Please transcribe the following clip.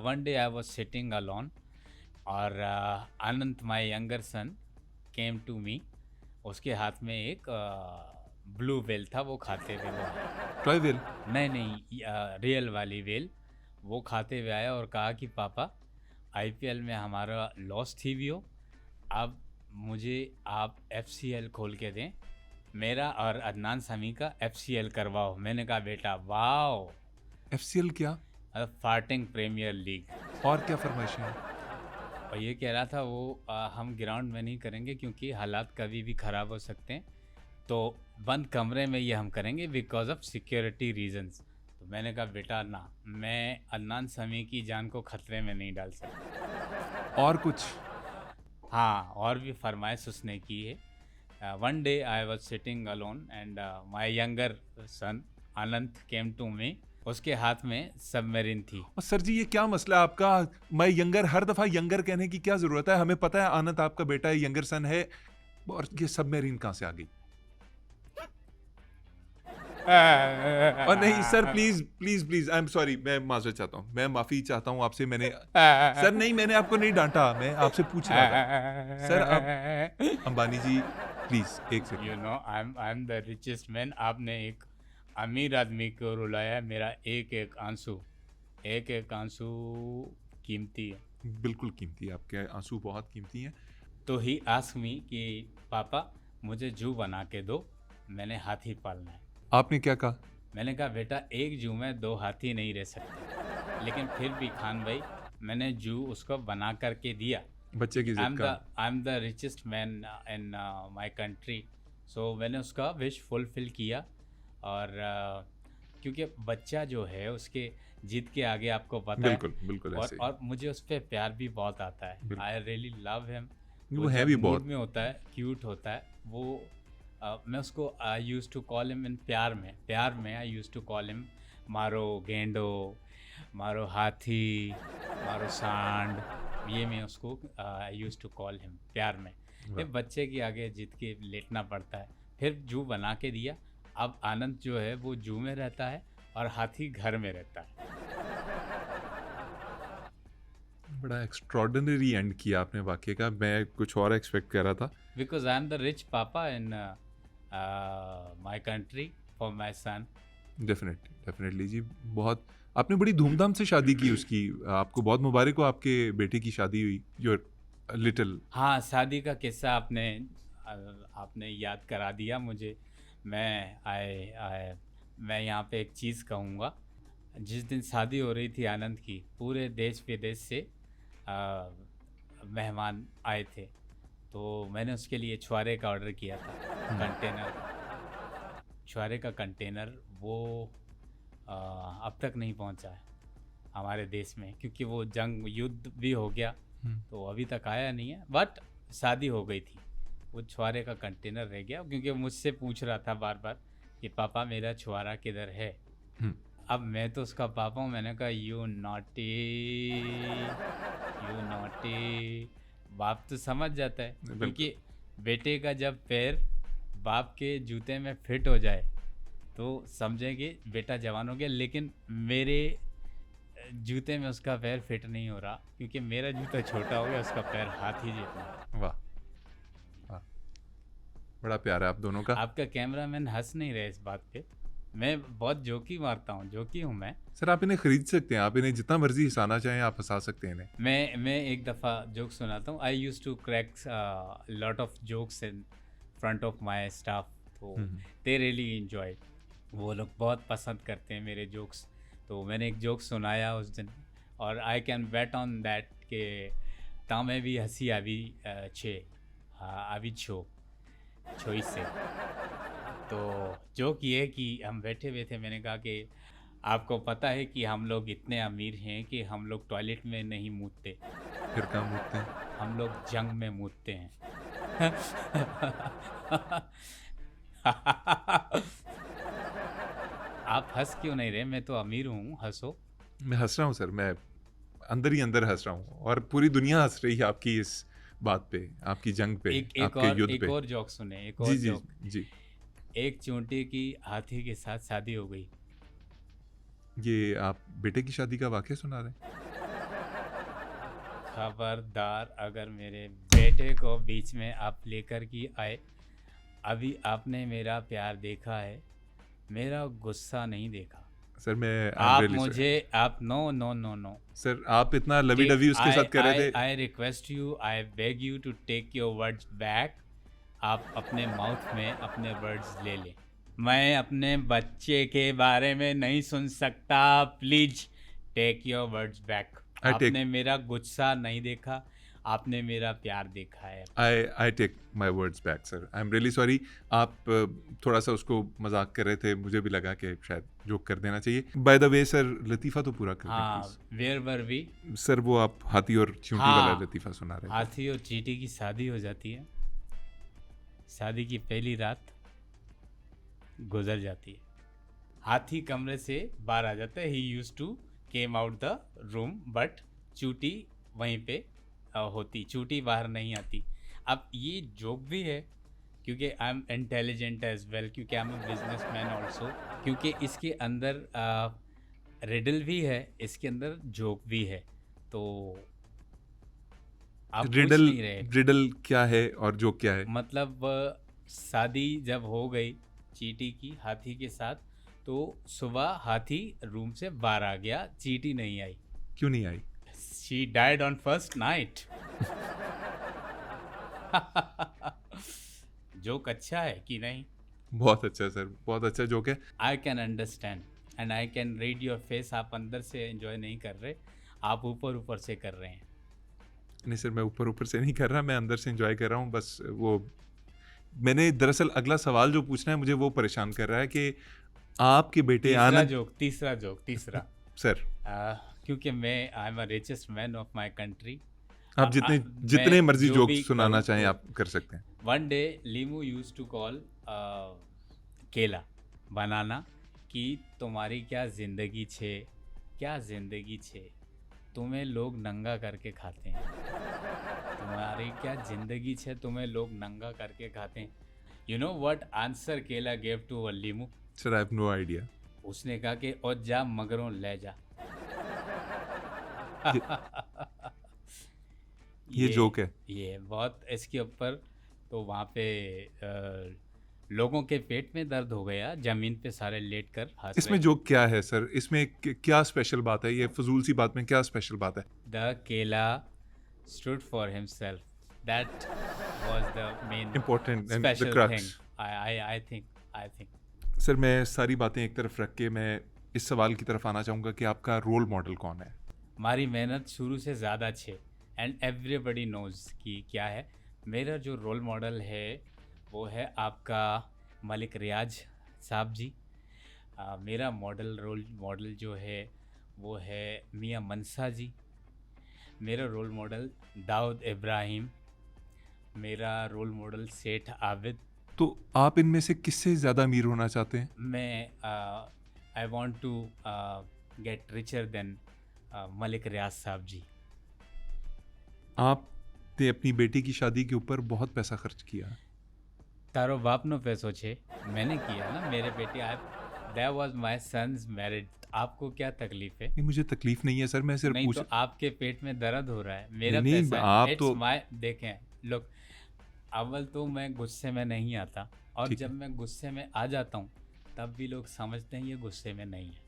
one day I was sitting alone, और Anant, my younger son, came to me. उसके हाथ में एक ब्लू वेल था, वो खाते हुए वो आया। Toy well? नहीं, रियल वाली वेल। वो खाते हुए आया और कहा कि पापा, आईपीएल में हमारा लॉस थी भी हो, अब मुझे आप एफसीएल खोल के दें, मेरा और अदनान समी का एफसीएल करवाओ। मैंने कहा बेटा वाओ, एफसीएल क्या? Farting premier league. और क्या फरमाइशें हैं? और ये कह रहा था वो हम ग्राउंड में नहीं करेंगे क्योंकि हालात कभी भी ख़राब हो सकते हैं, तो बंद कमरे में ये हम करेंगे बिकॉज ऑफ सिक्योरिटी रीजंस। तो मैंने कहा बेटा ना, मैं अदनान समी की जान को खतरे में नहीं डाल सकता। और कुछ? हाँ, और भी फरमाइश उसने की है। One day I was sitting alone and my younger son Anant came to me. उसके हाथ में सबमरीन थी। और सर जी ये क्या मसला है आपका? मैं यंगर, हर दफा यंगर कहने की क्या जरूरत है? हमें पता है आनंद आपका बेटा है, यंगर सन है, और ये सबमरीन कहां से आ गई? और नहीं sir, please please please, I am sorry, मैं माजरत चाहता हूँ, मैं माफी चाहता हूँ आपसे। मैंने सर नहीं, मैंने आपको नहीं डांटा, मैं आपसे पूछ रहा था। सर अब अंबानी जी प्लीज एक second. You know I am the richest man. आपने एक अमीर आदमी को रुलाया। मेरा एक एक आंसू कीमती है। बिल्कुल कीमती है, आपके आंसू बहुत कीमती हैं। तो ही आस्क मी कि पापा मुझे जू बना के दो, मैंने हाथी पालना है। आपने क्या कहा? मैंने कहा बेटा एक जू में 2 हाथी नहीं रह सकते। लेकिन फिर भी खान भाई, मैंने जू उसको बना करके दिया। बच्चे की जिद का। I am the richest man in my country. So मैंने उसका विश फुलफिल किया। और क्योंकि बच्चा जो है उसके जिद के आगे आपको पता है। बिल्कुल बिल्कुल ऐसे ही। और मुझे उस पर प्यार भी बहुत आता है। I really love him. वो है भी मूड बहुत। में होता है, क्यूट होता है वो। मैं उसको I use to call him in प्यार में I use to call him मारो गेंडो, मारो हाथी, मारो सांड। ये मैं उसको I use to call him प्यार में। फिर बच्चे के आगे जिद के लेटना पड़ता है। फिर जू बना के दिया। अब आनंद जो है वो जू में रहता है और हाथी घर में रहता है। बड़ा एक्स्ट्रॉर्डिनरी एंड किया आपने वाक्य का, मैं कुछ और एक्सपेक्ट कर रहा था। Because I am the rich papa in my country for my son. Definitely जी, बहुत आपने बड़ी धूमधाम से शादी की उसकी। आपको बहुत मुबारक हो, आपके बेटे की शादी हुई। Your little. हाँ, शादी का किस्सा आपने याद करा दिया मुझे। मैं यहाँ पे एक चीज़ कहूँगा। जिस दिन शादी हो रही थी आनंद की, पूरे देश विदेश से मेहमान आए थे। तो मैंने उसके लिए छुआरे का ऑर्डर किया था, कंटेनर। छुआरे का कंटेनर वो अब तक नहीं पहुंचा है हमारे देश में, क्योंकि वो जंग युद्ध भी हो गया तो अभी तक आया नहीं है। बट शादी हो गई थी, वो छुआरे का कंटेनर रह गया, क्योंकि मुझसे पूछ रहा था बार बार कि पापा मेरा छुआरा किधर है। अब मैं तो उसका पापा हूँ। मैंने कहा यू नॉटी। बाप तो समझ जाता है, क्योंकि बेटे का जब पैर बाप के जूते में फिट हो जाए तो समझेंगे बेटा जवान हो गया। लेकिन मेरे जूते में उसका पैर फिट नहीं हो रहा, क्योंकि मेरा जूता छोटा हो गया, उसका पैर हाथी जितना। वाह वाह, बड़ा प्यार है आप दोनों का। आपका कैमरामैन हंस नहीं रहे इस बात पे। मैं बहुत जोकी मारता हूँ, जोकी हूँ मैं। सर आप इन्हें खरीद सकते हैं, आप इन्हें जितना मर्जी हंसाना चाहें आप हंसा सकते हैं इन्हें। मैं एक दफ़ा जोक सुनाता हूँ। I use to crack lot of jokes in front of my staff, तो दे रियली एंजॉय। वो लोग बहुत पसंद करते हैं मेरे जोक्स। तो मैंने एक जोक सुनाया उस दिन, और I can bet on that के तामे भी हंसी आवी छे आवी छोई से। तो जोक ये कि हम बैठे हुए थे। मैंने कहा कि आपको पता है कि हम लोग इतने अमीर हैं कि हम लोग टॉयलेट में नहीं मूतते, फिर कहाँ मूतते हैं? हम लोग जंग में मूतते हैं। आप हंस क्यों नहीं रहे? मैं तो अमीर हूँ, हंसो। मैं हंस रहा हूँ सर, मैं अंदर ही अंदर हंस रहा हूँ, और पूरी दुनिया हंस रही है आपकी इस बात पे, आपकी जंग पे, आपके युद्ध पे। एक और जोक सुने, एक और जी जी जोक। जी। एक चूंटी की हाथी के साथ शादी हो गई। ये आप बेटे की शादी का वाकया सुना रहे हैं? खबरदार अगर मेरे बेटे को बीच में आप लेकर के आए। अभी आपने मेरा प्यार देखा है, मेरा गुस्सा नहीं देखा। सर मैं आप मुझे आप no no no no sir आप इतना लवी डवी उसके साथ कर रहे थे। I request you, I beg you to take your words back. आप अपने माउथ में अपने वर्ड्स ले लें। मैं अपने बच्चे के बारे में नहीं सुन सकता। Please take your words back. आपने मेरा गुस्सा नहीं देखा, आपने मेरा प्यार देखा है। I take my words back sir, I am really sorry. आप थोड़ा सा उसको मजाक कर रहे थे, मुझे भी लगा कि शायद जोक कर देना चाहिए। बाय द वे सर, लतीफ़ा तो पूरा कर दें। Where were we sir? वो आप हाथी और चींटी वाला लतीफ़ा सुना रहे थे। हाथी और चींटी की शादी हो जाती है। शादी की पहली रात गुजर जाती है। हाथी कमरे से बाहर आ जाता है। He used to came out the room, but चूटी वहीं पे होती, चूटी बाहर नहीं आती। अब ये जोक भी है क्योंकि I am intelligent as well, क्योंकि I am a businessman also, क्योंकि इसके अंदर रिडल भी है, इसके अंदर जोक भी है। तो आप रिडल क्या है और जोक क्या है? मतलब शादी जब हो गई चींटी की हाथी के साथ, तो सुबह हाथी रूम से बाहर आ गया, चींटी नहीं आई। क्यों नहीं आई? She died on first night. Joke अच्छा है कि नहीं? बहुत अच्छा सर, बहुत अच्छा जोक है। I can understand and I can read your face. आप अंदर से एंजॉय नहीं कर रहे, आप ऊपर ऊपर से कर रहे हैं। नहीं सर, मैं ऊपर ऊपर से नहीं कर रहा, मैं अंदर से एंजॉय कर रहा हूँ। बस वो मैंने दरअसल अगला सवाल जो पूछना है मुझे वो परेशान कर रहा है कि आपके बेटे तीसरा जोक सर क्योंकि मैं आई am a richest man of my country. आप जितने मर्जी जोक सुनाना चाहें आप कर सकते हैं। वन डे लीमू यूज्ड टू कॉल केला बनाना कि तुम्हारी क्या ज़िंदगी छे, क्या ज़िंदगी छे, तुम्हें लोग नंगा करके खाते हैं। तुम्हारी क्या ज़िंदगी छे, तुम्हें लोग नंगा करके खाते हैं। यू नो व्हाट आंसर केला गेव टू लीमू? Sir I have no idea. उसने कहा कि और जा मगरों ले जा। ये जोक है। ये बहुत इसके ऊपर तो वहाँ पे लोगों के पेट में दर्द हो गया, जमीन पे सारे लेट कर हंस। इसमें जोक क्या है सर? इसमें क्या स्पेशल बात है? ये फजूल सी बात में क्या स्पेशल बात है? द केला stood for himself, that was the main important and the crux. I think sir मैं सारी बातें एक तरफ रख के मैं इस सवाल की तरफ आना चाहूँगा कि आपका रोल मॉडल कौन है? हमारी मेहनत शुरू से ज़्यादा अच्छे एंड एवरीबडी नोज़ कि क्या है। मेरा जो रोल मॉडल है वो है आपका मलिक रियाज साहब जी। मेरा रोल मॉडल जो है वो है मियां मनसा जी। मेरा रोल मॉडल दाऊद इब्राहिम। मेरा रोल मॉडल सेठ आबिद। तो आप इनमें से किससे ज़्यादा अमीर होना चाहते हैं? मैं I want to get richer than Malik Riyaz साहब जी। आपने अपनी बेटी की शादी के ऊपर बहुत पैसा खर्च किया। तारो बाप नो पैसों छे मैंने किया ना, मेरे बेटी that was my son's marriage. आपको क्या तकलीफ है? नहीं मुझे तकलीफ नहीं है सर, मैं सिर्फ नहीं तो आपके पेट में दर्द हो रहा है। मेरा नहीं, पैसा आप है, तो देखें लोग, अव्वल तो मैं गुस्से में नहीं आता, और जब मैं गुस्से में आ जाता हूँ तब भी लोग समझते हैं ये गुस्से में नहीं है।